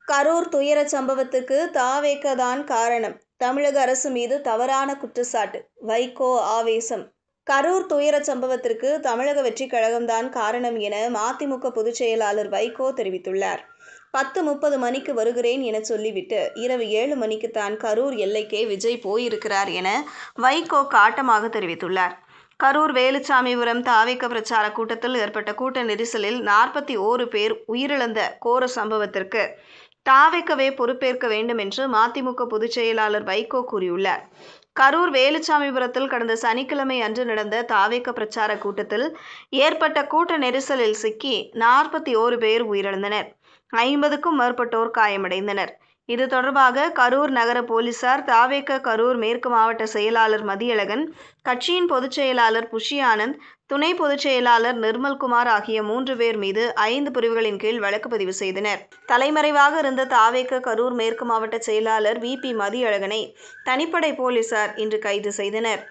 கரூர் துயரச் சம்பவத்துக்கு தவேக தான் காரணம். தமிழக அரசு மீது தவறான குற்றச்சாட்டு. வைகோ ஆவேசம். கரூர் துயரச் சம்பவத்திற்கு தமிழக வெற்றிக் கழகம்தான் காரணம் என மதிமுக பொதுச் செயலாளர் வைகோ தெரிவித்துள்ளார். 10:30 மணிக்கு வருகிறேன் என சொல்லிவிட்டு இரவு 7 மணிக்கு தான் கரூர் எல்லைக்கே விஜய் போயிருக்கிறார் என வைகோ காட்டமாக தெரிவித்துள்ளார். கரூர் வேலுச்சாமிபுரம் தவேக பிரச்சார கூட்டத்தில் ஏற்பட்ட கூட்ட நெரிசலில் 41 பேர் உயிரிழந்த கோர சம்பவத்திற்கு தவேகவே பொறுப்பேற்க வேண்டும் என்று மதிமுக பொதுச் செயலாளர் வைகோ கூறியுள்ளார். கரூர் வேலுச்சாமிபுரத்தில் கடந்த சனிக்கிழமை அன்று நடந்த தவேக பிரச்சார கூட்டத்தில் ஏற்பட்ட கூட்ட நெரிசலில் சிக்கி 41 பேர் உயிரிழந்தனர். 50க்கும் மேற்பட்டோர் காயமடைந்தனர். இது தொடர்பாக கரூர் நகர போலீசார் தவேக கரூர் மேற்கு மாவட்ட செயலாளர் மதியழகன், கட்சியின் பொதுச் செயலாளர் புஷி ஆனந்த், துணை பொதுச் செயலாளர் நிர்மல்குமார் ஆகிய 3 பேர் மீது 5 பிரிவுகளின் கீழ் வழக்கு பதிவு செய்தனர். தலைமறைவாக இருந்த தவேக கரூர் மேற்கு மாவட்ட செயலாளர் வி.பி. மதியழகனை தனிப்படை போலீசார் இன்று கைது செய்தனர்.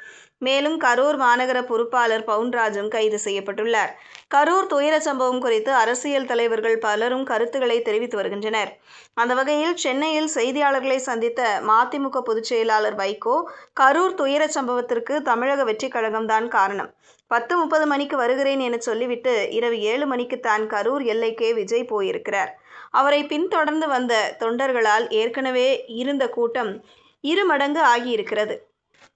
மேலும் கரூர் மாநகர பொறுப்பாளர் பவுன்ராஜும் கைது செய்யப்பட்டுள்ளார். கரூர் துயரச் சம்பவம் குறித்து அரசியல் தலைவர்கள் பலரும் கருத்துக்களை தெரிவித்து வருகின்றனர். அந்த வகையில் சென்னையில் செய்தியாளர்களை சந்தித்த மதிமுக பொதுச் செயலாளர் வைகோ, கரூர் துயரச் சம்பவத்திற்கு தமிழக வெற்றிக் கழகம்தான் காரணம். 10:30 மணிக்கு வருகிறேன் என சொல்லிவிட்டு இரவு 7 மணிக்கு தான் கரூர் எல்லைக்கே விஜய் போயிருக்கிறார். அவரை பின்தொடர்ந்து வந்த தொண்டர்களால் ஏற்கனவே இருந்த கூட்டம் 2 மடங்கு ஆகியிருக்கிறது.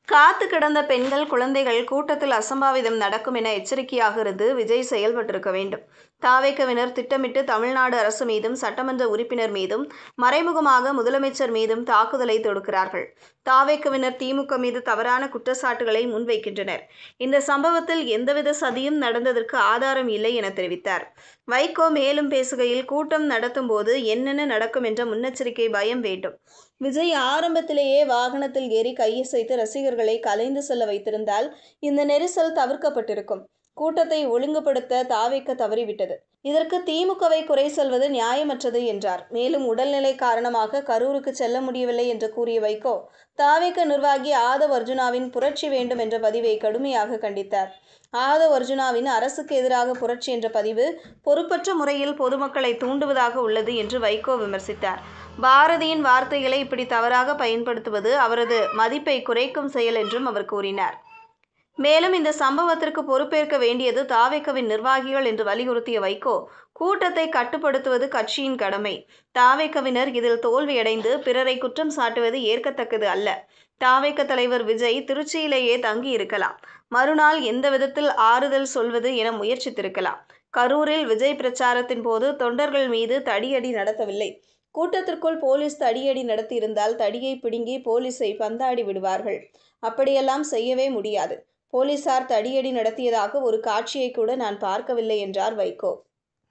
காத்து கிடந்த பெண்கள், குழந்தைகள் கூட்டத்தில் அசம்பாவிதம் நடக்கும் என எச்சரிக்கையாக இருந்து விஜய் செயல்பட்டிருக்க வேண்டும். தவேகவினர் திட்டமிட்டு தமிழ்நாடு அரசு மீதும் சட்டமன்ற உறுப்பினர் மீதும் மறைமுகமாக முதலமைச்சர் மீதும் தாக்குதலை தொடுக்கிறார்கள். தவேகவினர் திமுக மீது தவறான குற்றச்சாட்டுகளை முன்வைக்கின்றனர். இந்த சம்பவத்தில் எந்தவித சதியும் நடந்ததற்கு ஆதாரம் இல்லை என தெரிவித்தார். வைகோ மேலும் பேசுகையில், கூட்டம் நடத்தும் போது என்னென்ன நடக்கும் என்ற முன்னெச்சரிக்கை பயம் வேண்டும். விஜய் ஆரம்பத்திலேயே வாகனத்தில் ஏறி கையசைத்து ரசிகர்களை கலைந்து செல்ல வைத்திருந்தால் இந்த நெரிசல் தவிர்க்கப்பட்டிருக்கும். கூட்டத்தை ஒழுங்குபடுத்த தவேக தவறிவிட்டது. இதற்கு திமுகவை குறை சொல்வது நியாயமற்றது என்றார். மேலும் உடல்நிலை காரணமாக கரூருக்கு செல்ல முடியவில்லை என்று கூறிய வைகோ, தவேக நிர்வாகி ஆதவ் அர்ஜுனாவின் புரட்சி வேண்டும் என்ற பதிவை கடுமையாக கண்டித்தார். ஆதவ் அர்ஜுனாவின் அரசுக்கு எதிராக புரட்சி என்ற பதிவு பொறுப்பற்ற முறையில் பொதுமக்களை தூண்டுவதாக உள்ளது என்று வைகோ விமர்சித்தார். பாரதியின் வார்த்தைகளை இப்படி தவறாக பயன்படுத்துவது அவரது மதிப்பை குறைக்கும் செயல் என்றும் அவர் கூறினார். மேலும் இந்த சம்பவத்திற்கு பொறுப்பேற்க வேண்டியது தவேகவின் நிர்வாகிகள் என்று வலியுறுத்திய வைகோ, கூட்டத்தை கட்டுப்படுத்துவது கட்சியின் கடமை. தவேகவினர் இதில் தோல்வியடைந்து பிறரை குற்றம் சாட்டுவது ஏற்கத்தக்கது அல்ல. தவேக தலைவர் விஜய் திருச்சியிலேயே தங்கி இருக்கலாம். மறுநாள் எந்த விதத்தில் ஆறுதல் சொல்வது என முயற்சித்திருக்கலாம். கரூரில் விஜய் பிரச்சாரத்தின் போது தொண்டர்கள் மீது தடியடி நடத்தவில்லை. கூட்டத்திற்குள் போலீஸ் தடியடி நடத்தியிருந்தால் தடியை பிடுங்கி போலீஸை பந்தாடி விடுவார்கள். அப்படியெல்லாம் செய்யவே முடியாது. போலீசார் தடியடி நடத்தியதாக ஒரு காட்சியை கூட நான் பார்க்கவில்லை என்றார் வைகோ.